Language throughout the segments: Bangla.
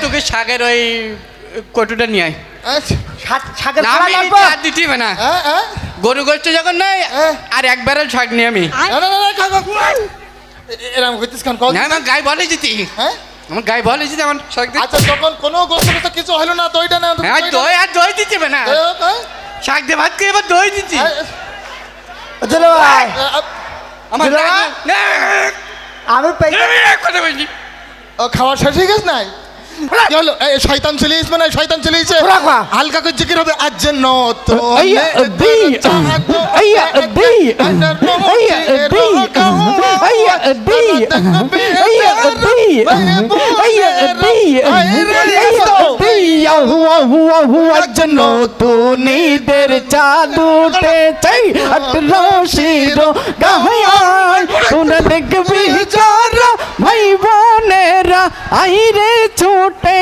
তোকে শাকের ওই কটুটা নিয়ে দিতে না গরু গোষ্ঠ যখন নাই আর এক ব্যারেল শাক নিয়ে আমি আমার গায়ে বলে যেতি আমার গায়ে বলে যেতে আমার শাক আচ্ছা যখন কোনো গোষ্ঠ কিছু হলো না দইটা না দই আর দই দিতে না শাক দিয়ে ভাত খেয়ে এবার দই দিচ্ছি আমার আমি কথা বলছি খাওয়ার শেষ হয়ে গেছে নাই চলো শয়তান চলেইস মানে শয়তান চলেইছে হালকা করে জিকির হবে আজ যেন তো নতুনিদের চালু চাই রশিরো গাহায় তোরা দেখবি যারা ভাই বোনেরা আইরে ছুটে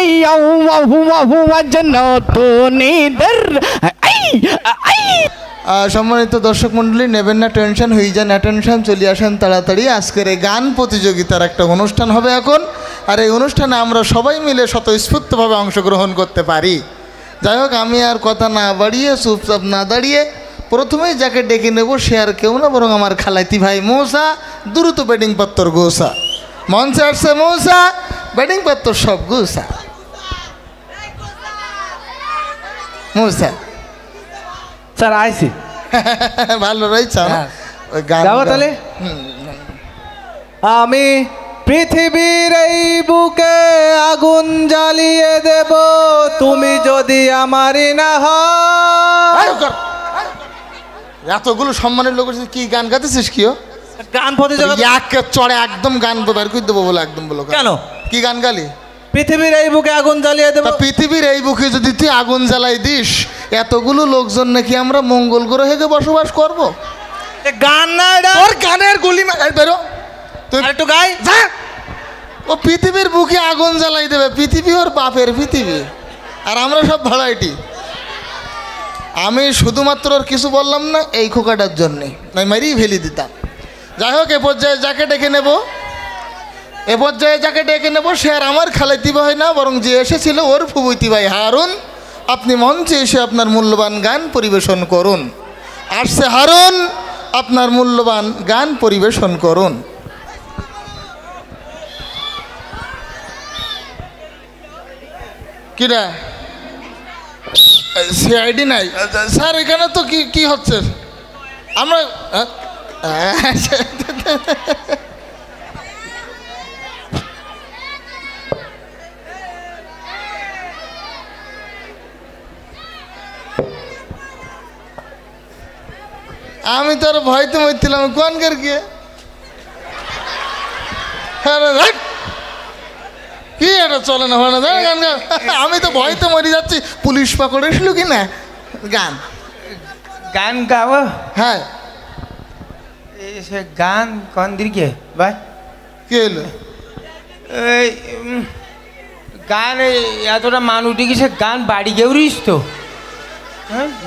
সম্মানিত দর্শক মন্ডলী, নেবেন না টেনশন, হয়ে যান অ্যাটেনশন, চলে আসেন তাড়াতাড়ি। আজকের এই গান প্রতিযোগিতার একটা অনুষ্ঠান হবে এখন, আর এই অনুষ্ঠানে আমরা সবাই মিলে স্বতঃস্ফূর্তভাবে অংশগ্রহণ করতে পারি। যাই হোক, আমি আর কথা না বাড়িয়ে চুপচাপ না দাঁড়িয়ে প্রথমেই যাকে ডেকে নেব সে আর কেউ না বরং আমার খালাইতি ভাই মৌসা, দ্রুত ব্যাটিং পত্তর গোসা। মঞ্চে আসছে মৌসা, ব্যাটিং পত্তর সব গোসা। মৌসা স্যার আইসি ভালো রয়েছে ওই গান তাহলে আমি পৃথিবীর এই বুকে আগুন জ্বালিয়ে দেব তুমি যদি আমারই না হয়। এতগুলো সম্মানের লোক কি গান গাইতেছিস? কি গান প্রতিযোগিতা চড়ে একদম গান বের করে দেবো বলে একদম বলো। কেন কি গান গালি? পৃথিবীর এই বুকে আগুন জ্বালিয়ে দেব। পৃথিবীর এই বুকে যদি তুই আগুন জ্বালাই দিস, এতগুলো লোকজন নাকি আমরা মঙ্গল গ্রহে বসবাস করবো? গান না তোর গানের গুলি বেরো তুই একটু গাই। ও পৃথিবীর বুকে আগুন জ্বালাই দেবে, পৃথিবী ওর বাপের পৃথিবী, আর আমরা সব ভাড়াইটি। আমি শুধুমাত্র ওর কিছু বললাম না এই খোকাটার জন্যে, আমি মারিয়ে ফেলে দিতাম। যাই হোক, এ পর্যায়ে যাকে ডেকে নেব সে আর আমার খালাইতি ভাই না, বরং যে এসেছিল ওর ফুবুইতি ভাই হারুন। আপনি মঞ্চে এসে আপনার মূল্যবান গান পরিবেশন করুন। আসছে হারুন, আপনার মূল্যবান গান পরিবেশন করুন। কিরা সিআইডি নাই স্যার এখানে তো কি হচ্ছে? আমরা আমি তো আর ভয়তে মরছিলাম কোন কর গিয়ে কি এটা চলে না হয় না গান গান। আমি তো ভয়তে মরে যাচ্ছি, পুলিশ পকড়েছিল কি না? গান গান গাও। হ্যাঁ সে গান কোন দিকে ভাই? কি হলো? এই গান এতটা মানুষ দেখি সে গান বাড়ি গেউরিস তো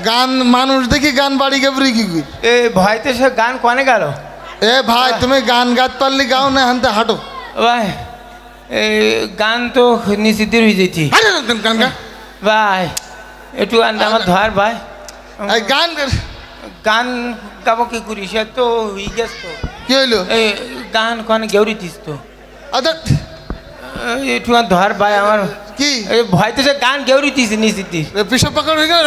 গান মানুষ দেখি গান বাড়ি গেবরি কি এ ভয়তে সে গান কনে গেল? এ ভাই তুমি গান গাইতে পারলি গাও না হানতে হাঁটো ভাই। এই গান তো নিষিদ্ধ হয়ে যেছি গান গা ভাই, একটু আমার ধর ভাই। গান গান গাবো কি করি? সে তো হয়ে গেছে তো। কি হইলো? এই গান কনে গেউরি দিস তো। আচ্ছা একটু ধর ভাই আমার। কি এই ভয়তে সে গান গেউরি দিস নিষিদ্ধ পিসব পাকড় হয়ে গেল।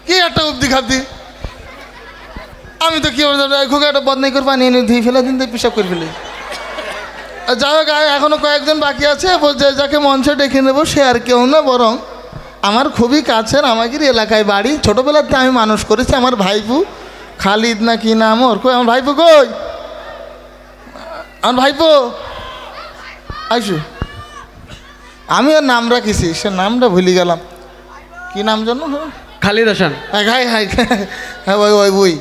কি একটা অব্দি খাবদি? আমি তো কি খোকা একটা বদনাই করে পানি এনে ধুয়ে ফেলে দিন পিসাব করে ফেলে। যাই হোক, এখনো কয়েকজন বাকি আছে। যাকে মঞ্চে ডেকে নেবো সে আর কেউ না বরং আমার খুবই কাছের, আমাদের এলাকায় বাড়ি, ছোটোবেলাতে আমি মানুষ করেছি। আমার ভাইপু খালিদ না কি নাম ওর, কই আমার ভাইপু? কই আমার ভাইপু? আইসু আমি ওর নাম রাখিছি, সে নামটা ভুলে গেলাম। কি নাম জানো? খালিদ হাসান। হাই হাই হ্যাঁ ওই বই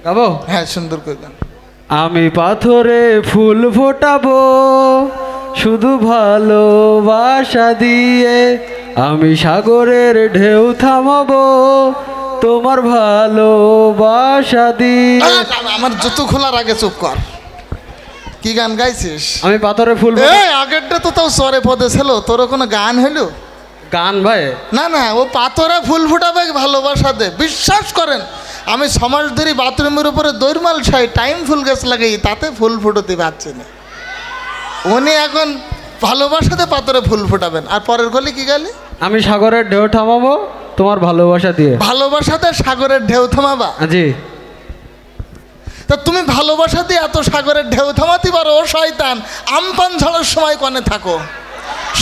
গাবো। হ্যাঁ সুন্দর করে গান। আমি পাথরে ফুল ফোটাবো শুধু ভালোবাসা দিয়ে, আমি সাগরের ঢেউ থামাবো তোমার ভালোবাসা দিয়ে। আমার জুতো খোলার আগে চুপ কর। কি গান গাইছিস? আমি পাথরে ফুল। আগেরটা তো তাও সরে পদে ছিল, তোর কোনো গান হইলো? গান ভাই না না, ও পাথরে ফুল ফুটাবে ভালোবাসা দে। বিশ্বাস করেন, আমি সমাজ ধরে বাথরুমের উপরে দৈরমাল ছাই টাইম ফুল গাছ লাগাই, তাতে ফুল ফুটতে পারছি না। উনি এখন ভালোবাসাতে পাথরে ফুল ফুটাবেন। আর পরের গলি কি গালি? আমি সাগরের ঢেউ থামাবো তোমার ভালোবাসা দিয়ে। ভালোবাসাতে সাগরের ঢেউ থামাবা? জি। তা তুমি ভালোবাসা দিয়ে এত সাগরের ঢেউ থামাতে পারো? ও শয়তান, আমপান ঝড়ের সময় কনে থাকো?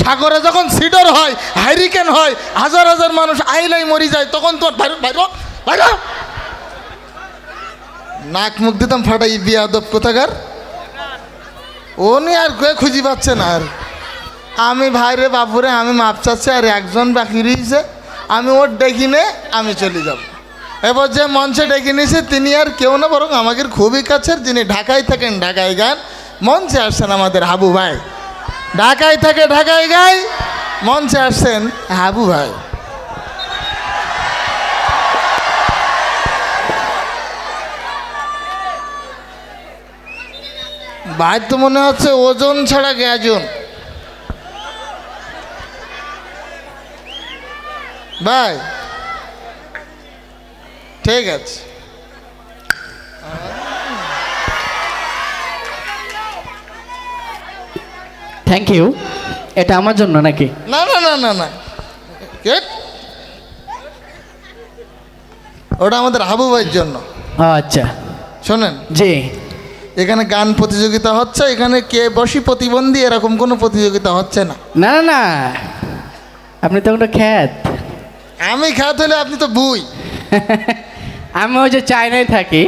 সাগরে যখন সিডর হয়, হাইরিকেন হয়, হাজার হাজার মানুষ আইলাই মরি যায়, তখন তোমার বাইরো নাক মুখ দিতাম ফাটাই বিয়াদব কোথাকার। ও নিয়ে আর কে খুঁজি পাচ্ছে না। আর আমি ভাইরে বাপুরে আমি মাপ চাচ্ছি, আর একজন বাকি রয়েছে, আমি ওর ডেকে নে আমি চলে যাব। এবার যে মঞ্চে ডেকে নিয়েছে তিনি আর কেউ না, বরং আমাদের খুবই কাছের, যিনি ঢাকায় থাকেন, ঢাকায় গান মঞ্চে আসছেন আমাদের হাবু ভাই। ঢাকায় থাকে, ঢাকায় গায়, মঞ্চে আসছেন হাবু ভাই। ভাই তো মনে হচ্ছে ওজন ছাড়া গ্যাজন। ভাই ঠিক আছে, থ্যাংক ইউ। এটা আমার জন্য নাকি? না না না না না, ওটা আমাদের হাবু ভাইয়ের জন্য। আচ্ছা শোনেন জি, এখানে গান প্রতিযোগিতা হচ্ছে, এখানে কে বসি প্রতিবন্ধী এরকম কোনো প্রতিযোগিতা হচ্ছে না। না না না, আপনি তো একটা খ্যাত। আমি খ্যাত হলে আপনি তো বুই। আমি ওই যে চায়নায় থাকি।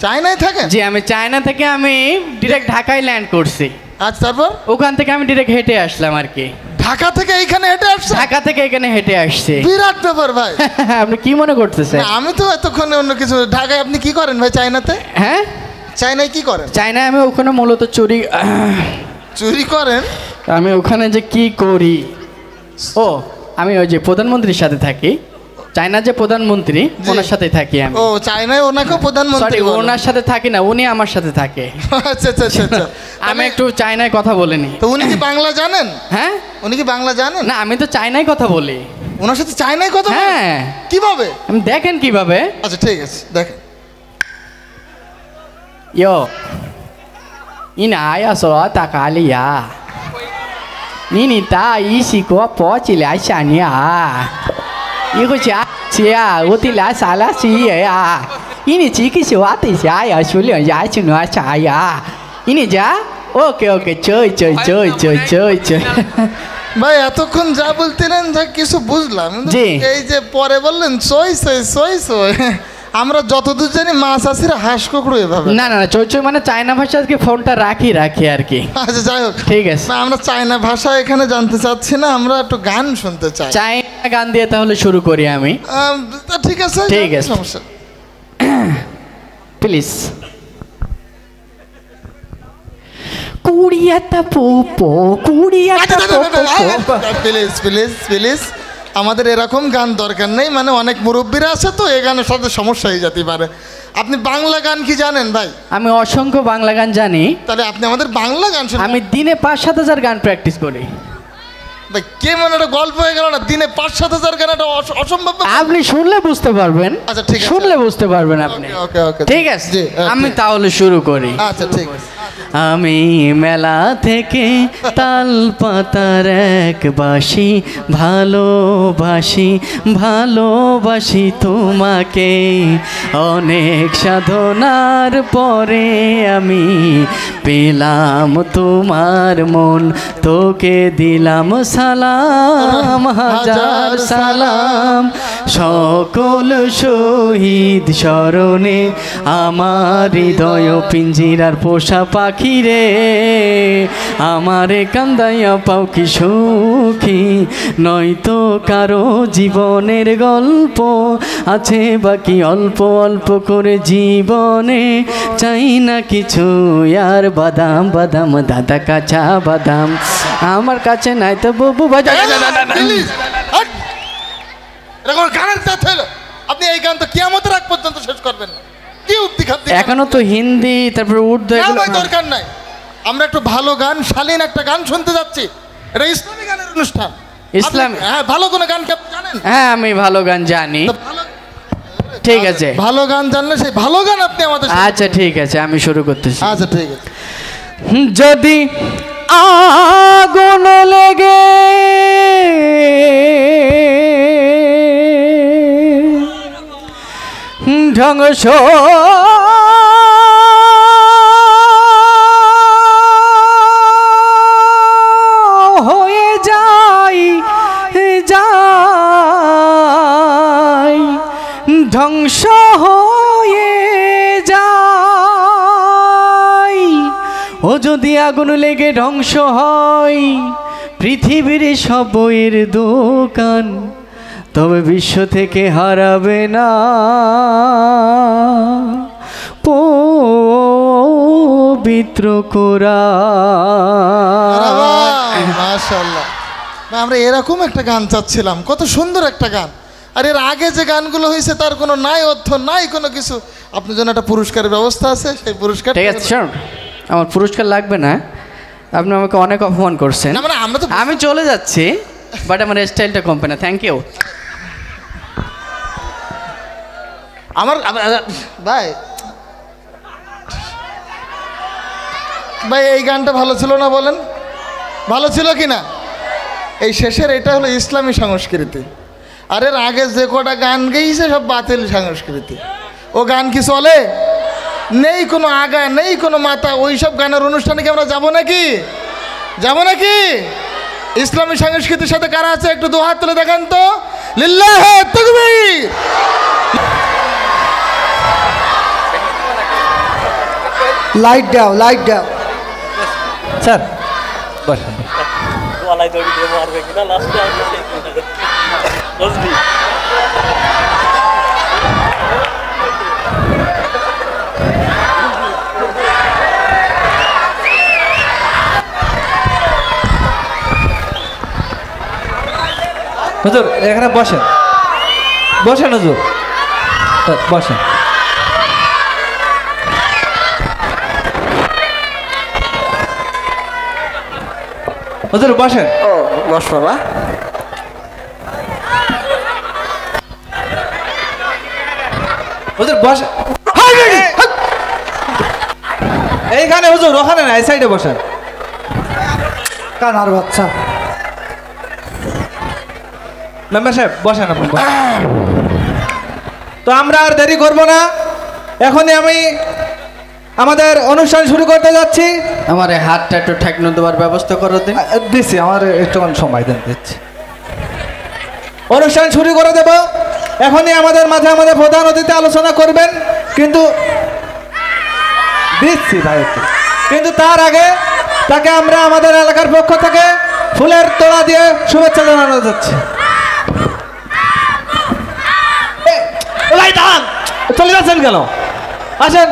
চায়নায় থাকেন? জি, আমি চায়না থেকে আমি ডিরেক্ট ঢাকায় ল্যান্ড করছি। আচ্ছা, তারপর? ওখান থেকে আমি ডিরেক্ট হেঁটে আসলাম আর কি। ঢাকা থেকে এইখানে হেঁটে আসছে? ঢাকা থেকে এখানে হেঁটে আসছে। বিরাট ব্যাপার ভাই। আপনি কি মনে করতেছেন? না, আমি তো এতক্ষণে অন্য কিছু। ঢাকায় আপনি কি করেন ভাই চায়নাতে? হ্যাঁ, চায়নায় কি করেন? চায়নায় আমি ওখানে মূলত চুরি করেন? আমি ওখানে যে কি করি, ও আমি ওই যে প্রধানমন্ত্রীর সাথে থাকি। চায়নার যে প্রধানমন্ত্রী, ওনার সাথে থাকি আমি। ও, চায়নায় ওনাকে প্রধানমন্ত্রী? সরি, ওনার সাথে থাকি না, উনি আমার সাথে থাকে। আচ্ছা আচ্ছা আচ্ছা। আমি একটু চায়নায় কথা বলিনি। তো উনি কি বাংলা জানেন? হ্যাঁ, উনি কি বাংলা জানেন? না, আমি তো চায়নায় কথা বলি। ওনার সাথে চায়নায় কথা বলেন? হ্যাঁ। কিভাবে? আমি দেখেন কিভাবে। আচ্ছা ঠিক আছে, দেখেন। ইয়ো ইনা আয়া সো তাকালিয়া নিনি তা ইসি কো পচি লাই শানিয়া ইগো চা চিয়া ওতি লা সালা সিয়া ইনি চিকি সিওয়াতে সিয়া শুলিয়া ইয়া চিনো চায়া ইনি যা ওকে ওকে চই চই চই চই চই চই। ভাই এতক্ষণ যা বলতেলেন যা কিছু বুঝলাম, জি। এই যে পরে বললেন সই সই সই সই, আমরা যতদূর জানি মাছ আসিরা হাঁস কুকুর এভাবে। না না না, চই চই মানে চায়না ভাষা আজকে ফোনটা রাখি আর কি। আচ্ছা যাই হোক, ঠিক আছে। না, আমরা চায়না ভাষা এখানে জানতে চাচ্ছি না, আমরা একটু গান শুনতে চাই। চায়না গান দিয়ে তাহলে শুরু করি আমি। তা ঠিক আছে, ঠিক আছে। সমস্যা প্লিজ। কুড়িয়াটা পোপো কুড়িয়াটা পোপো। প্লিজ প্লিজ প্লিজ, আমাদের এরকম গান দরকার নেই। মানে অনেক মুরব্বীরা আছে তো, এই গানের সাথে সমস্যা হয়ে যেতে পারে। আপনি বাংলা গান কি জানেন ভাই? আমি অসংখ্য বাংলা গান জানি। তাহলে আপনি আমাদের বাংলা গান শুনুন। আমি দিনে 5-7 হাজার গান প্র্যাকটিস করি। ভাই কেমন একটা গল্প হয়ে গেল না, দিনে 5-7 হাজার গান, একটা অসম্ভব ব্যাপার। আপনি শুনলে বুঝতে পারবেন। আচ্ছা ঠিক আছে, শুনলে বুঝতে পারবেন আপনি। ওকে ওকে, ঠিক আছে, জি, আমি তাহলে শুরু করি। আচ্ছা ঠিক আছে। আমি মেলা থেকে তাল পাতার এক বাসি ভালোবাসি ভালোবাসি তোমাকে, অনেক সাধনার পরে আমি পেলাম তোমার মন, তোকে দিলাম সালাম হাজার সালাম, সকল শহীদ স্মরণে আমার হৃদয় পিঞ্জিরার পোষা পাখি রে, আমারে কান্দাইয়া পাও কি সুখী, নয়তো কারো জীবনের গল্প আছে বাকি অল্প অল্প করে জীবনে, চাই না কিছু আর বাদাম বাদাম দাদা কাঁচা বাদাম আমার কাছে নাই তো বুবু বাজা। এরকম গানের সাথে আপনি এই গান তো কিয়ামতের আগ পর্যন্ত শেষ করবেন না। কি উক্তি খাদ্য এখনো তো হিন্দি তারপরে উর্দু এগুলো দরকার নাই। আমরা একটু ভালো গান, শালীন একটা গান শুনতে যাচ্ছি। এটা ইসলামী গানের অনুষ্ঠান। ইসলামী? হ্যাঁ, ভালো কোনো গান কি আপনি জানেন? হ্যাঁ আমি ভালো গান জানি। তো ভালো, ঠিক আছে, ভালো গান জানলে সেই ভালো গান আপনি আমাদের আচ্ছা ঠিক আছে আমি শুরু করতেছি। আচ্ছা ঠিক আছে। যদি আগুন লেগে ধ্বংস হয়ে যায় ধ্বংস হয়ে যায়, ও যদি আগুন লেগে ধ্বংস হয় পৃথিবীর সব বইয়ের দোকান, তবে বিশ্ব থেকে হারাবে না পবিত্র কোরআন। মাশাআল্লাহ, আমরা এরকম একটা গান চাচ্ছিলাম, কত সুন্দর একটা গান। আর এর আগে যে গানগুলো হয়েছে তার কোনো নাই অর্থ নাই কোনো কিছু। আপনার জন্য একটা পুরস্কারের ব্যবস্থা আছে, সেই পুরস্কার। ঠিক আছে শোন, আমার পুরস্কার লাগবে না, আপনি আমাকে অনেক অপমান করছেন। না, মানে আমরা তো আমি চলে যাচ্ছি, বাট আমার স্টাইলটা কমবে না। Thank you. আমার ভাই ভাই এই গানটা ভালো ছিল না বলেন? ভালো ছিল কি না? এই শেষের এটা হলো ইসলামী সংস্কৃতি। আর এর আগে যে কটা গান গেয়েছে সব বাতিল সংস্কৃতি। ও গান কি চলে? নেই কোনো আগা, নেই কোনো মাথা। ওই সব গানের অনুষ্ঠানে কি আমরা যাবো নাকি? যাবো নাকি? ইসলামী সংস্কৃতির সাথে কারা আছে একটু দু হাত তুলে দেখান তো। লিল্লাহে তাকবীর। লাইট দাও, লাইট দাও স্যার বসেন। হুজুর এখানে বসেন, বসেন হুজুর, বসেন। হুজুর বসেন। ও বস বাবা। হুজুর বসেন এইখানে, হুজুর ওখানে না, এই সাইডে বসেন। কানার বাচ্চা। মেম্বার সাহেব বসেন আপনি। তো আমরা আর দেরি করব না, এখনই আমি আমাদের অনুষ্ঠান শুরু করতে যাচ্ছি। আমার এই হাতটা একটু ঠেকানো দেওয়ার ব্যবস্থা করো দিন। দিচ্ছি, আমার একটুখানি সময় দেন, দিচ্ছি। অনুষ্ঠান শুরু করে দেব। এখনই আমাদের মাঝে আমাদের প্রধান অতিথি আলোচনা করবেন, কিন্তু দিচ্ছি ভাই একটু। কিন্তু তার আগে তাকে আমরা আমাদের এলাকার পক্ষ থেকে ফুলের তোড়া দিয়ে শুভেচ্ছা জানানো যাচ্ছে। চলে যাচ্ছেন কেন? আসেন।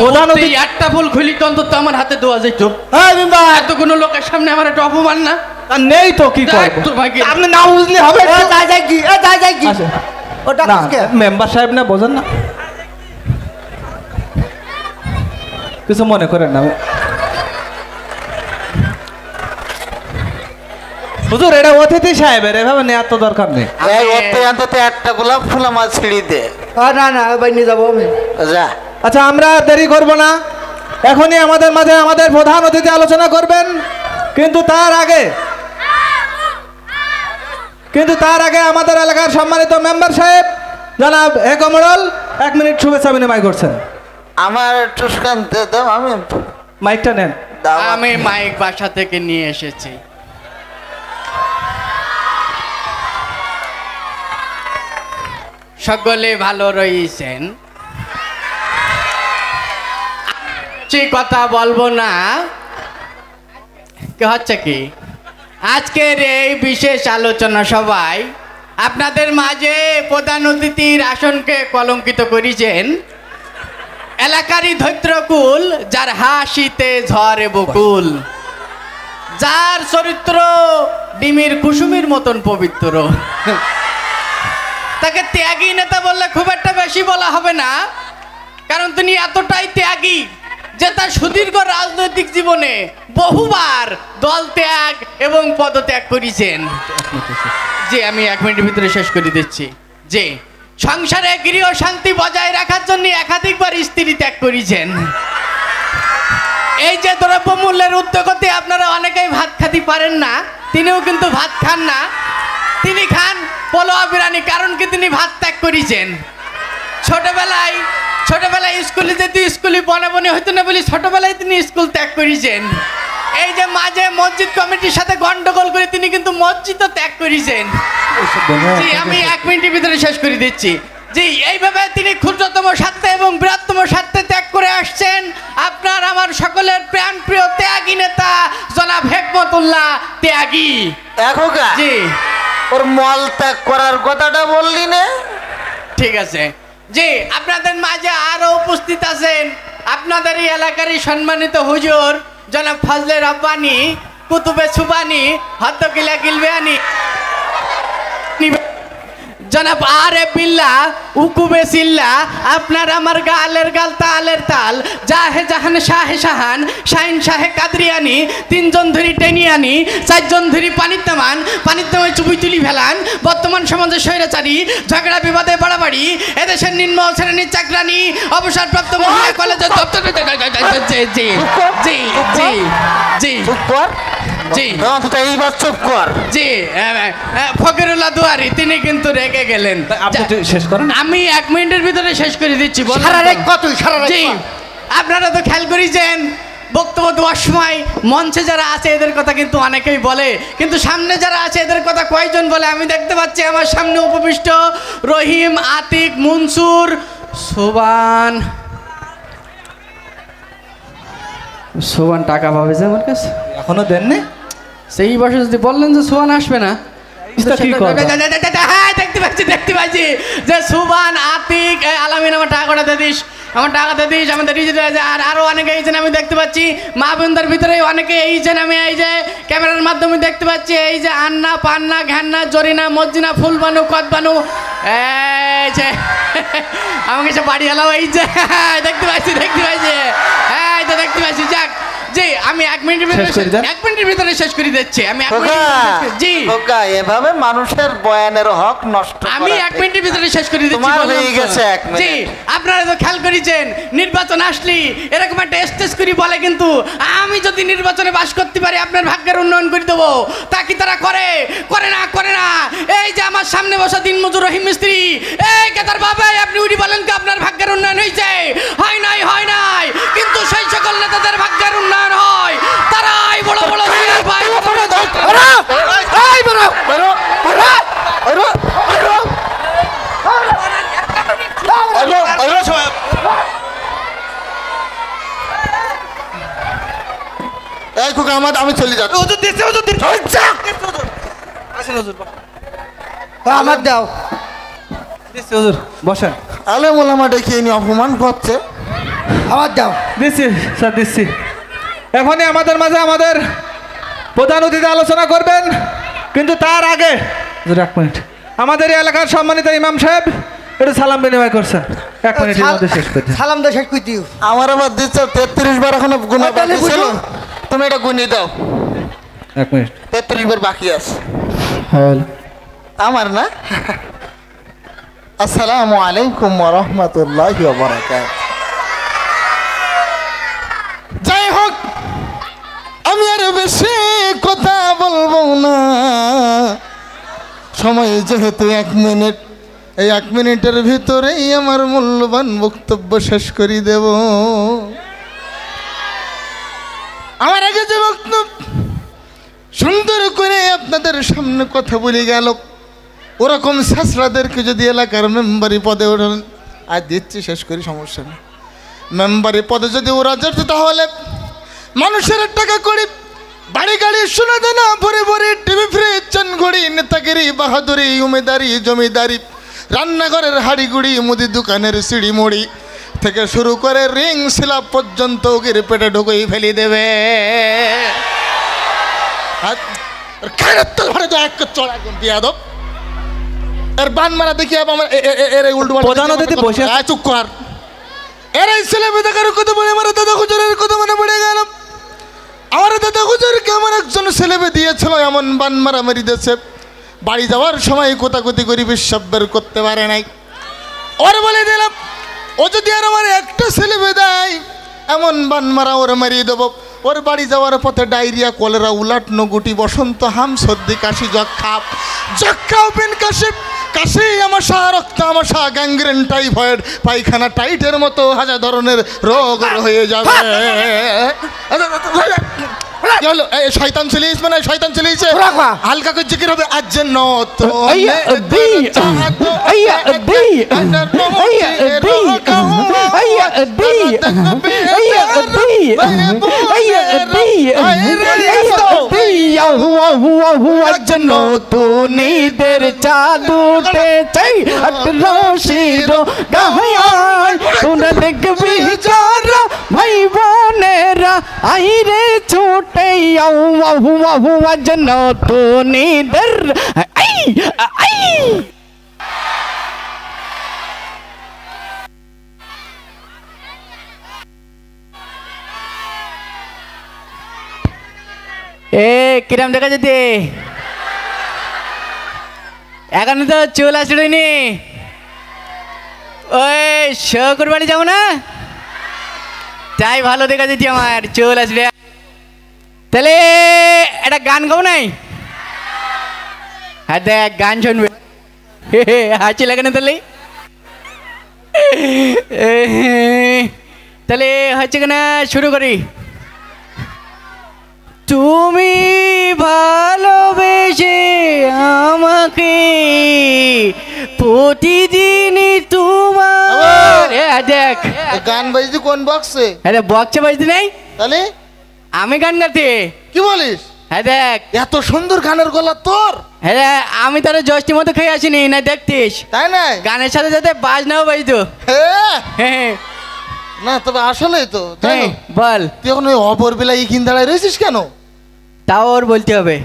প্রধান অতিথি একটা ফুল খুলি তো অন্তত আমার হাতে দেওয়া যেত। এতগুলো লোকের সামনে আমার একটা অপমান না? নেই তো কি দেখ করব? তোমাকে। আপনি না বুঝলে হবে। আসেন। ওটা না, মেম্বার সাহেব না, বোঝেন না, কিছু মনে করেন না। হুজুর এটা অতিথি সাহেবের, এভাবে নেওয়ার তো দরকার নেই। অন্তত একটা গোলাপ ফুল আমার ছিঁড়ি দে। না না ভাই নিয়ে যাবো আমি। যা। আচ্ছা আমরা দেরি করব না, এখনই আমাদের মাঝে আমাদের প্রধান অতিথি আলোচনা করবেন। কিন্তু তার আগে আমাদের এলাকার সম্মানিত মেম্বার সাহেব জনাব এ কমরল 1 মিনিট শুভেচ্ছা বিনিময় করছেন। আমার টুসকান দাও, আমি মাইকটা নেন। আমি মাইক বাসা থেকে নিয়ে এসেছি। সকলে ভালো রয়েছেন? কথা বলবো না, কি হচ্ছে কি আজকের এই বিশেষ আলোচনা সভায় আপনাদের মাঝে প্রধান অতিথির আসনকে কলঙ্কিত করেছেন এলাকারই ধৈত্রকুল, যার হাসিতে ঝরে বকুল, যার চরিত্র ডিমের কুসুমের মতন পবিত্র, তাকে ত্যাগী নেতা বললে খুব একটা বেশি বলা হবে না, কারণ তিনি এতটাই ত্যাগী যে তার সুদীর্ঘ রাজনৈতিক জীবনে বহুবার দল ত্যাগ এবং পদত্যাগ করেছেন। যে আমি 1 মিনিটের ভিতরে শেষ করে দিচ্ছি। যে সংসারে গৃহ শান্তি বজায় রাখার জন্য একাধিকবার স্ত্রী ত্যাগ করেছেন। এই যে দ্রব্যমূল্যের উদ্যোগতে আপনারা অনেকেই ভাত খেতে পারেন না, তিনিও কিন্তু ভাত খান না, তিনি খান পোলোয়া বিরিয়ানি, কারণ কি তিনি ভাত ত্যাগ করেছেন। ছোটবেলায় স্কুলে যেতে স্কুলে বনে বনে হইতো না বলি ছোটবেলায় তিনি স্কুল ত্যাগ করেছেন। এই যে মাঝে মসজিদ কমিটির সাথে গন্ডগোল করে তিনি কিন্তু মসজিদও ত্যাগ করেছেন। জি আমি 1 মিনিটের ভিতরে শেষ করে দিচ্ছি। জি এইভাবে তিনি ক্ষুদ্রতম স্বার্থে এবং বৃহত্তম স্বার্থে ত্যাগ করে আসছেন আপনার আমার সকলের প্রাণ প্রিয় ত্যাগী নেতা জনাব হেকমতুল্লাহ ত্যাগী। জি ওর মল ত্যাগ করার কথাটা বললি না? ঠিক আছে। জি আপনাদের মাঝে আরো উপস্থিত আছেন আপনাদের এই এলাকারই সম্মানিত হুজুর জনাব ফজলে রব্বানি, কুতুবে সুবানি, হদ্দকিলা গিলবিয়ানি, জনাব আরে বিল্লাহ, উকুবে সিল্লা, আপনার আমার গালের গাল তালের তাল, জাহে জাহান শাহে শাহান, শাহিন শাহে কাদরিয়ানি, 3 জন ধরি টেনিয়ানি, 4 জন ধরি পানির তামায় চুবুই তুলি ফেলান, বর্তমান সমাজে স্বৈরাচারী, ঝগড়া বিবাদে বাড়াবাড়ি, এদেশের নিম্ন শ্রেণীর চাকরানি, অবসরপ্রাপ্ত মহিলা কলেজের দপ্তর। জি জি জি জি জি জি এইবার চুপ কর। জি ফকিরুল্লাহ দুয়ারি তিনি কিন্তু রেগে গেলেন। শেষ করেন। আমি 1 মিনিটের ভিতরে শেষ করে দিচ্ছি। জি আপনারা তো খেয়াল করেছেন বক্তব্য দেওয়ার সময় মঞ্চে যারা আছে এদের কথা কিন্তু অনেকেই বলে, কিন্তু সামনে যারা আছে এদের কথা কয়জন বলে? আমি দেখতে পাচ্ছি আমার সামনে উপবিষ্ট রহিম, আতিক, মনসুর, সোবান টাকা পাবে যে আমার কাছে এখনো দেননি। সেই বছর যদি বললেন যে সোবান আসবে না, দেখতে পাচ্ছি যে সুবান, আতিক, আলামিন আমার টাকাটা দিয়ে দিস, আমাদের আর আরো অনেকে এইছেন আমি দেখতে পাচ্ছি। মা বোনদের ভিতরে অনেকে এইছেন, আমি এই যে ক্যামেরার মাধ্যমে দেখতে পাচ্ছি। এই যে আন্না, পান্না, ঘ্যান্না, জরিনা, মজ্জিনা, ফুলবানু, কদবানু, এই যে আমাকে সে বাড়ি এলাও, এই যে দেখতে পাচ্ছি হ্যাঁ এই তো দেখতে পাচ্ছি। যাক জি আমি 1 মিনিটের ভিতরে শেষ করে দিচ্ছি। আমি জি এভাবে মানুষের বয়ানের হক নষ্ট, আমি 1 মিনিটের ভিতরে শেষ করে দিচ্ছি। জি আপনারা তো খেয়াল করেছেন নির্বাচন আসলি এরকম একটা স্টেজ করি বলে, কিন্তু আমি যদি নির্বাচনে বাস করতে পারি আপনার ভাগ্যের উন্নয়ন করে দেবো। তা কি তারা করে না। এই যে আমার সামনে বসা দিনমজুর রহিম মিস্ত্রি, এই কেতার বাবাই আপনি উঠি বলেন কি আপনার ভাগ্যের উন্নয়ন হয়েছে? হয় নাই, কিন্তু সেই সকল নেতাদের ভাগ্যের উন্নয়ন হয়, তারাই বড় বড় ভাই। আমি চলে যাচ্ছি। আমার দাও বসেন। আলেম ওলামা ডেকে নিয়ে অপমান করছে। আমার দাও। দিচ্ছি স্যার দিচ্ছি। এখনই আমাদের মাঝে আমাদের প্রধান অতিথি আলোচনা করবেন, কিন্তু তার আগে 1 মিনিট আমাদের এই এলাকার সম্মানিত ইমাম সাহেব একটু সালাম বিনিময় করছেন। 1 মিনিটের মধ্যে শেষ করতে সালাম দিয়ে শেষ করে দিও। আমার আবার দিচ্ছে 33 বার এখনো গুণা বাকি ছিল, তুমি এটা গুনি দাও। 1 মিনিট 33 বার বাকি আছে আমার না। আসসালামু আলাইকুম ওয়া রাহমাতুল্লাহি ওয়া বারাকাতুহু। যাই হোক আমি আর বেশি কথা বলবো না, সময় যেহেতু 1 মিনিট, এই 1 মিনিটের ভিতরেই আমার মূল্যবান বক্তব্য শেষ করে দেব। আমার আগে যে বক্তব্য সুন্দর করে আপনাদের সামনে কথা বলে গেল, ওরকম শেষরাদেরকে যদি এলাকার মেম্বারি পদে ওঠান, আজ দিচ্ছি শেষ করি, সমস্যা নেই। মেম্বারি পদে যদি ওরা যেত তাহলে মানুষের টাকা করে বাড়ি গাড়ি শোনা দেনা ভরে ভরে টিভি ফ্রিজ চানঘড়ি নেতাগিরি বাহাদুরি উমেদারি জমিদারি রান্নাঘরের হাড়িগুড়ি মুদি দোকানের সিঁড়ি মুড়ি থেকে শুরু করে রিং শিলা পর্যন্ত ওকে পেটে ঢুকেই ফেলে দেবে। এর বান মারা দেখি আমার এর উল্টো প্রধান অতিথি বসে আছে। চুপ কর। এর এই ছেলে মেয়েদের কত বলে আমার দাদা হুজুরের কথা মনে পড়ে গেল। আমার দাদা হুজুরকে আমার একজন ছেলে মেয়ে দিয়েছিল, এমন বান মারামারি দিয়েছে, বাড়ি যাওয়ার সময় কোতাকুতি করি বিশ্বাস বের করতে পারে নাই। ওর বলে দিলাম ও যদি আর আমার একটা ছেলে মেয়ে দেয় এমন বান মারা ওর মারিয়ে দেবো। ওর বাড়ি যাওয়ার পথে ডায়রিয়া, কলেরা, উলাটনো গুটি, বসন্ত, হাম, সর্দি, কাশি, যক্ষা, ওপেন কাশি, কাশি আমাশা, রক্ত আমাশা, গ্যাংগ্রেন, টাইফয়েড, পায়খানা টাইটের মতো হাজার ধরনের রোগ হয়ে যাবে। কি হলো? শয়তান চলিস মানে শয়তান চলিয়েছে, হালকা করে জিকির হবে আজ যেন তো নতুনিদের চাঁদ উঠেছে, রশিদ গাহায় তোরা দেখবি যারা ভাই বোনেরা আইরে ছুটে আজ নতুনিদের আই আই। কিরাম দেখা যেতে এখানে তো চুল আসড়িনি। ওই শকুর বাড়ি যাবো না, তাই ভালো দেখা যেতি আমার চুল আসড়ে। তাহলে একটা গান গাও নাই? হ্যাঁ দেখ গান শুনবে, হাসি লাগে না তাহলে? তাহলে হচ্ছে কিনা শুরু করি। তুমি ভালোবেসে আমাকে প্রতিদিনই তোমার দেখ গান বাজছে কোন বক্সে? হ্যাঁ বক্সে বাজতে নাই, তাহলে আমি গান গাতে। কি বলিস? হ্যাঁ দেখ এত সুন্দর গানের গলা তোর। হ্যাঁ আমি তার জষ্টি মতো খেয়ে আসিনি না, দেখতিস তাই না? গানের সাথে সাথে বাজনাও বাজতো। হ্যাঁ না তবে আসলেই তো বল, তুই এখন ওই অপর বেলা ইখিন দাঁড়ায় রয়েছিস কেন? তাও ওর বলতে হবে।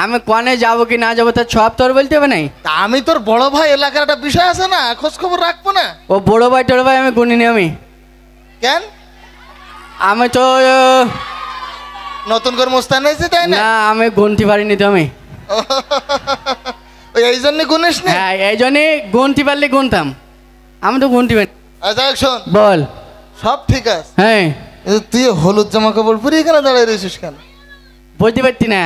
আমি কনে যাবো কি না যাবো তার সব তোর বলতে হবে নাই? তা আমি তোর বড় ভাই, এলাকার একটা বিষয় আছে না, খোঁজ খবর রাখবো না? ও বড় ভাই টোড় ভাই আমি গুনিনি। আমি কেন? আমি তো নতুন করে মোস্তান হয়েছে তাই না? না আমি গুনতে পারিনি তো। আমি ওই এই জন্য গুনিস না? হ্যাঁ এই জন্যে গুনতে পারলে গুনতাম, আমি তো গুনতে পারি। আচ্ছা শোন, বল। সব ঠিক আছে, হ্যাঁ তুই হলুদ জামা কাপড় পরে এখানে দাঁড়িয়ে রয়েছিস কেন? বলতে পারতি না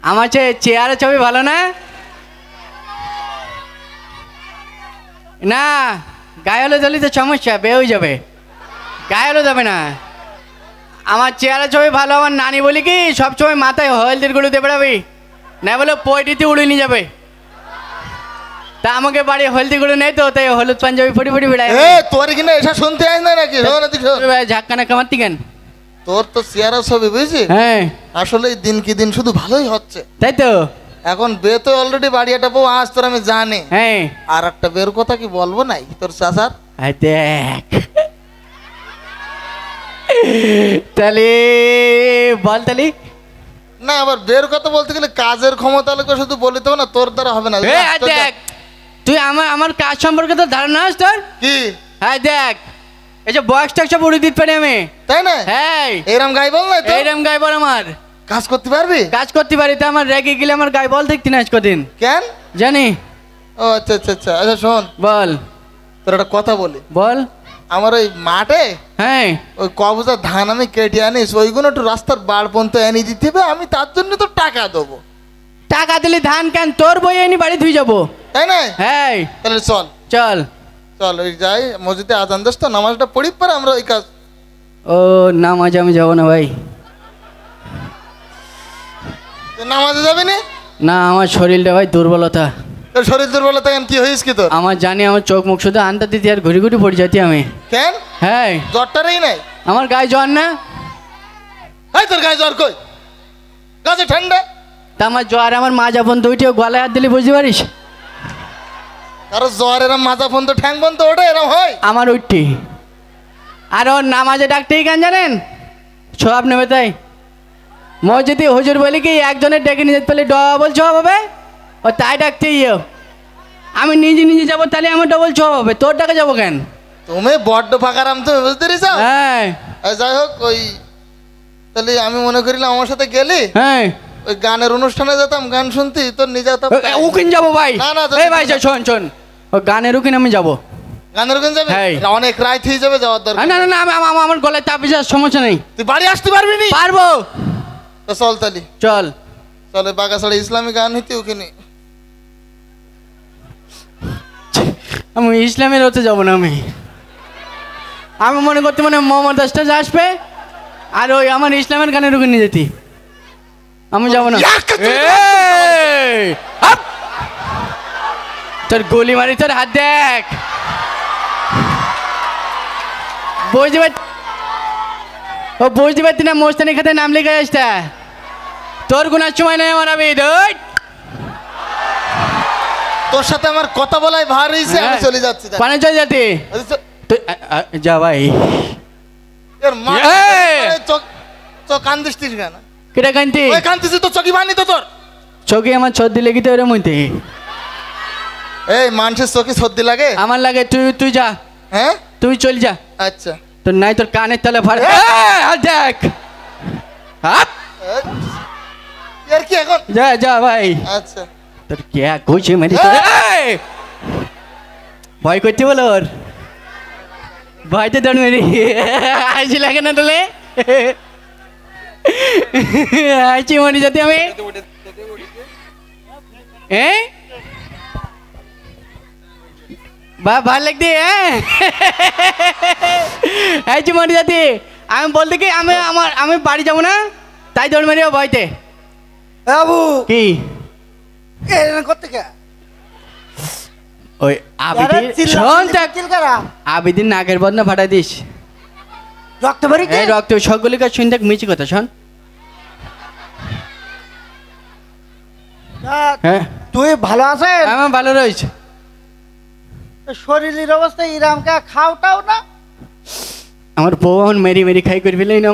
আমার চেয়ারে ছবি ভালো না? না গায়ে হলে ধরলে তো সমস্যা বে হয়ে যাবে, গায়ে হলে যাবে না। আমার চেয়ারে ছবি ভালো, আমার নানি বলি কি সবসময় মাথায় হলদের গুলো দিয়ে বেড়াবি, না বলে পয়টিতে উড়ে নিয়ে যাবে। তা আমাকে বাড়ি হলদি গুলো নেই তো, তাই হলুদ পাঞ্জাবি ফুটি ফুটি বেড়ায়। তোর কিনা এসা শুনতে আস না নাকি? ঝাক্কানা কামারতি কেন? তোর তো চেয়ারা ছবি বুঝছি। হ্যাঁ আসলে দিন কি দিন শুধু ভালোই হচ্ছে, তাই তো। এখন বে তো অলরেডি বাড়ি একটা বউ আজ তোর আমি জানি। হ্যাঁ আর একটা বের কথা কি বলবো নাই তোর চাচার? দেখ তাহলে বল তাহলে। না আবার বের কথা বলতে গেলে কাজের ক্ষমতা লোক শুধু বলিতে হবে না, তোর দ্বারা হবে না। দেখ তুই আমার কাজ সম্পর্কে তো ধারণা আছে তোর কি? হ্যাঁ দেখ এই যে বক্স টক্স সব উড়ে দিতে পারি আমি, তাই না? হ্যাঁ এরম গাই বল না, এইরকম গায়ে বল আমার কাজ করতে পারবি? কাজ করতে পারি তো। আমার রেগে গেলে আমার গায়ে বল দেখতি না কদিন কেন জানি। ও আচ্ছা আচ্ছা আচ্ছা আচ্ছা শোন, বল তোর একটা কথা বলি। বল। আমার ওই মাঠে হ্যাঁ ওই কবজা ধান আমি কেটে আনিস, ওইগুলো একটু রাস্তার বাড় পর্যন্ত এনে দিতে হবে, আমি তার জন্য তো টাকা দেবো। টাকা দিলে ধান কেন তোর বই এনে বাড়ি ধুই যাবো, তাই না? হ্যাঁ তাহলে চল চল চল ওই যাই মসজিদে আজান দিস তো, নামাজটা পড়ি পারে আমরা ওই কাজ। ও নামাজ আমি যাবো না ভাই। নামাজে যাবি না? না আমার শরীরটা ভাই দুর্বলতা। তোর শরীর দুর্বলতা কেন? কি হয়েছে কি তোর? আমার জানি আমার চোখ মুখ শুধু আনতে দিতে আর ঘুরি ঘুরি পড়ে যাচ্ছি আমি। কেন? হ্যাঁ জ্বরটারই নাই? আমার গায়ে জ্বর না। এই তোর গায়ে জ্বর কই? গাছে ঠান্ডা। তা আমার জ্বর আমার মাজা বন্ধ উঠে গলায় হাত দিলে বুঝতে পারিস? কারো জ্বর এরম মাজা বন্ধ ঠ্যাং বন্ধ ওঠে এরম হয়? আমার উঠটি। আর ওর নামাজে ডাকতেই কেন জানেন? সব নেবে তাই মসজিদে হুজুর বলি কি একজনের ডেকে নিয়ে যেতে পারলে ডবল সব হবে। ও ও তাই ডাকতে ইয়ে আমি নিজে নিজে যাবো তাহলে আমার ডবল ছ হবে তোর টাকা যাবো কেন তুমি বড্ড ফাঁকারাম তুমি বুঝতে পেরেছ হ্যাঁ যাই হোক ওই তাহলে আমি মনে করিলাম আমার সাথে গেলি হ্যাঁ ওই গানের অনুষ্ঠানে যেতাম গান শুনতি তোর নিজে যেতাম উকিন যাবো ভাই না, না, এই ভাই শোন শোন ও গানের উকিন আমি যাবো গানের ওখানে যাবে হ্যাঁ। অনেক রাত হয়ে যাবে যাওয়ার দরকার না না না আমার গলায় তাপে যাওয়ার সমস্যা নেই তুই বাড়ি আসতে পারবি নি পারবো তো চল তালি চল চলে বাগাছড়া ইসলামী গান হইতে ওখানে আমি ইসলামের হতে যাবো না আমি মনে করতে মানে মোহাম্মদ দাসটা আসবে আর ওই আমার ইসলামের গানের ওখানে নিয়ে যেতি আমি যাবো না এই, আপ! তোর গলি মারি তোর হাত দেখ বুঝতে পার ও বুঝতে পারতি না মোস্তানি খাতে নাম লিখে আসতে তোর গুনার সময় নেই আমার আবি তোর সাথে আমার কথা বলাই ভার হয়েছে আমি চলে যাচ্ছি পানে চলে যাতি যা ভাই এর মা এই! চোখ চোখ কান্দিস কেন কেটা কান্তি ওই কান্দিস তো চোখই বানি তো তোর চোখে আমার ছর্দি লেগিতে ওরে মইতে এই মানুষের চোখে সর্দি লাগে আমার লাগে তুই যা হ্যাঁ তুই চল যা আচ্ছা তোর নাই তোর কানের তলে ফার দেখ হাপ! এর কি এখন যা যা ভাই আচ্ছা তোর কে কইছে মারি ভয় করতে বলো ওর ভয়তে দৌড় মেরি আইছি লাগে না তোলে আইছি মরি যাতে আমি ভাল লাগতে আইছি মরি যাতে আমি বলতে কি আমি বাড়ি যাবো না তাই দৌড় মেরি ভয়তে বাবু কি করতে কে ওই আবিদিন শোন আবিদিন নাকের বদনা ফাটাই দিস রক্ত ভরি এই রক্ত সকলি কাজ শুন দেখ মিছি কথা শোন হ্যাঁ তুই ভালো আছেন আমার ভালো রয়েছে শরীরের অবস্থা ইরামকা খাওটাও না আমার বউ এখন মেরি মেরি খাই করে ফেলেই না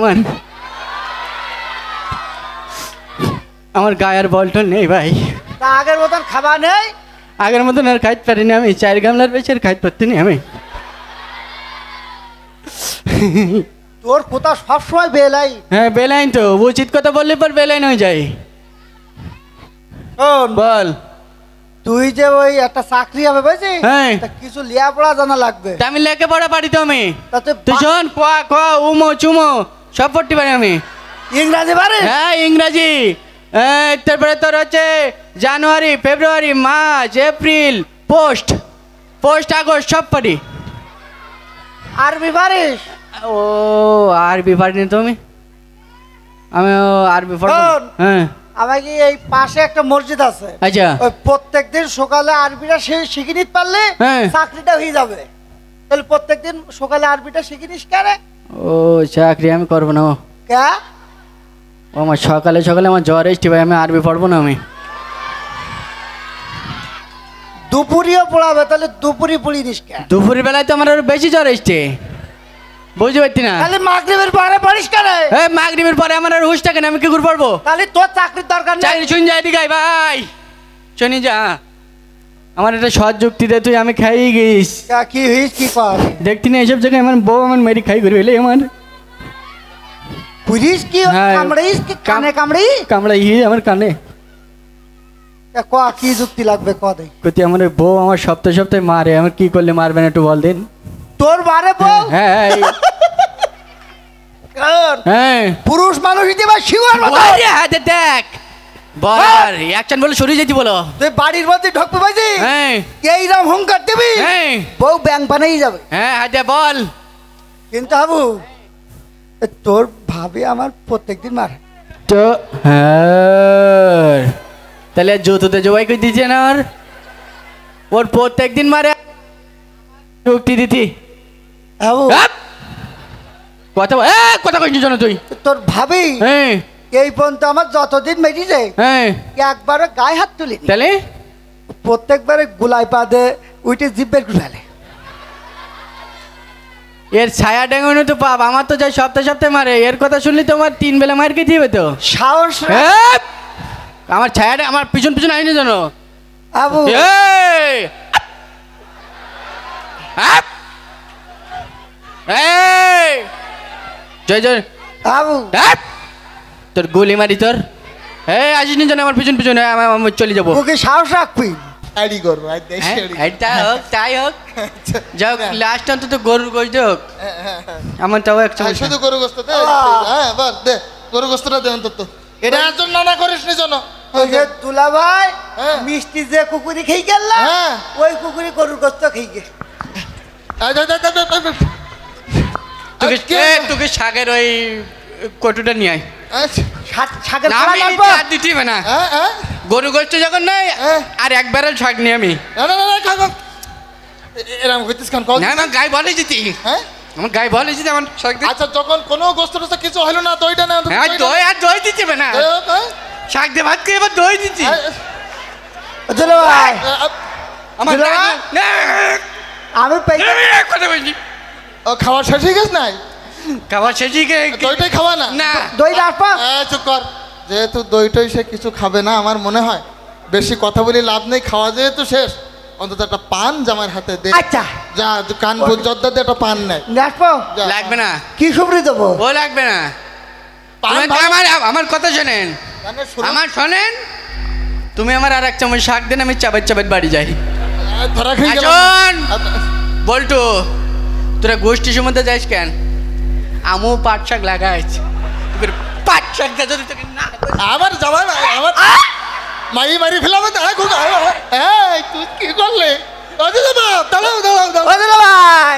আমার গায়ে আর বল টল নেই ভাই তা আগের মতন খাবার নেই আগের মতন আর খাইতে পারিনি আমি 4 গামলার বেশি আর খাইতে পারতেনি আমি তোর কোথা সবসময় বেলাই হ্যাঁ বেলাইন তো উচিত কথা বললে পর বেলাইন হয়ে যায় শোন বল তুই যে ওই একটা চাকরি হবে বুঝছিস হ্যাঁ। তা কিছু লেখাপড়া জানা লাগবে তা আমি লেখে পড়া পারি তো আমি তাতে তুই শোন কোয়া কোয়া উমো চুমো সব পড়তে পারি আমি ইংরাজি পারে হ্যাঁ ইংরাজি তারপরে তোর হচ্ছে জানুয়ারি ফেব্রুয়ারি মার্চ এপ্রিল পোস্ট আগস্ট সব পারি আরবি পারিস ও আরবি পারিনি তো আমি আরবি পড়ব শোন। হ্যাঁ আমাকে এই পাশে একটা মসজিদ আছে আচ্ছা ওই প্রত্যেকদিন সকালে আরবিটা শিখে নিতে পারলে হ্যাঁ। চাকরিটা হয়ে যাবে তাহলে প্রত্যেকদিন সকালে আরবিটা শিখে নিস কেন ও চাকরি আমি করবো না ও কে আমার সকালে আমার জ্বর এসছে ভাই আমি আরবি পড়বো না আমি দুপুরিও পড়াবে তাহলে দুপুরি পড়ি নিস কে দুপুরের বেলায় তো আমার আরো বেশি জ্বর এসছে বুঝতে পারছি না তাহলে মাগরিবের পরে পড়িস কেন হ্যাঁ মাগরিবের পরে আমার আর হুশ থাকে না আমি কি করে পড়বো তাহলে তোর চাকরির দরকার নেই চাকরি শুন যাই দিঘাই ভাই শুনি যা আমার একটা সৎ যুক্তি দে তুই আমি খাই গিস কি হইস কি কর দেখতি না এইসব জায়গায় আমার বউ আমার মেরি খাই করে এলে আমার পুলিশ কি হ্যাঁ। কামড়িস কি কানে কামড়ি কামড়াই আমার কানে ক কি যুক্তি লাগবে ক দেই কতি আমার ওই বউ আমার সপ্তাহে মারে আমার কি করলে মারবে না একটু বল দিন তোর বারে বউ হ্যাঁ হ্যাঁ পুরুষ মানুষ দিতে বা শিওর মতো ওরে হাতে দেখ বল আর অ্যাকশন বলে সরে যেতে বলো তুই বাড়ির মধ্যে ঢুকবে পাইছি হ্যাঁ এইরকম হুঙ্কার দিবি হ্যাঁ বউ ব্যাং বানাই যাবে হ্যাঁ হাতে বল কিন্তু হাবু তোর ভাবি আমার প্রত্যেকদিন মারে তো হ্যাঁ তাহলে জুতোতে জবাই করে দিচ্ছে না ওর প্রত্যেকদিন মারে যুক্তি দিতি হাবু কথা কইছিস জানো তুই তোর ভাবি হ্যাঁ এই পর্যন্ত আমার যতদিন মেরিছে হ্যাঁ একবারও গায়ে হাত তুলি তাহলে প্রত্যেকবারে গুলাই পা দে উইটে জিব্বের গুলালে এর ছায়া ডেঙ্গনে তো পাপ আমার তো যাই সপ্তাহে মারে এর কথা শুনলি তোমার 3 বেলা মার কে দিবে তো সাহস আমার ছায়াটা আমার পিছন আইনি জানো আবু এই আপ! এই জয় জয় আবু আপ! তোর গুলি মারি তোর এই আসিস নি যেন আমার পিছন পিছনে আমি চলে যাবো ওকে সাহস রাখবি আইডি করবো আই দেশি হ্যাঁ, আইডি এটা হোক তাই হোক যাক লাস্ট অন্তত গরুর গোস্ত হোক আমার তাও এক চামচ শুধু গরু গোস্ত দে হ্যাঁ বল দে গরু গোস্তটা দে অন্তত এটা আর জন্য না করিস নি জন্য ওই যে দুলা ভাই হ্যাঁ। মিষ্টি যে কুকুরি খেয়ে গেল হ্যাঁ। ওই কুকুরি গরুর গোস্ত খেয়ে গে তোকে তোকে শাকের ওই কটুটা নিয়ে আয় শাকের না, খাড়া আমি লাগবে আর দিতে হবে না গরু গোস্ত যখন নাই আর এক ব্যারেল শাক নিয়ে আমি এরকম হইতিস কান কল না আমার গায়ে বলে যেতি হ্যাঁ আমার গায়ে বলে যেতি আমার শাক দিতে আচ্ছা যখন কোনো গোস্ত টোস্ত কিছু হলো না দইটা না হ্যাঁ দই আর দই দিতে হবে না শাক দিয়ে ভাত খেয়ে এবার দই দিচ্ছি দুলা ভাই আমার দিলা? গায়ে- না, আমি পাই এক কথা বলছি খাওয়া শেষ হয়ে গেছে নাই খাবার শেষে দইটাই খাওয়া না না দই রাখবা চুপ কর যেহেতু দইটাই সে কিছু খাবে না আমার মনে হয় বেশি কথা বলি লাভ নেই খাওয়া যেহেতু শেষ অন্তত একটা পান জামার হাতে দে আচ্ছা যা কান জর্দা দিয়ে একটা পান নেয় রাখবো যা। লাগবে না কি সুবরি দেবো ও লাগবে না পান তুমি তো ভালো- আমার আমার কথা শোনেন কানে শুনো। আমার শোনেন তুমি আমার আর এক চামচ শাক দেন আমি চাবাত চাবাত বাড়ি যাই ধরা খেয়ে গেলাম। আসুন বল্টু তোরা গোষ্ঠী সম্বন্ধে যাইস কেন আমু পাট শাক লাগাইছি পাট শাক দে যদি তোকে না আমার জামাই আমার মারি মারি ফেলাবে তুই কি করলে দাঁড়াও দাঁড়াও দাঁড়াও ও দুলা ভাই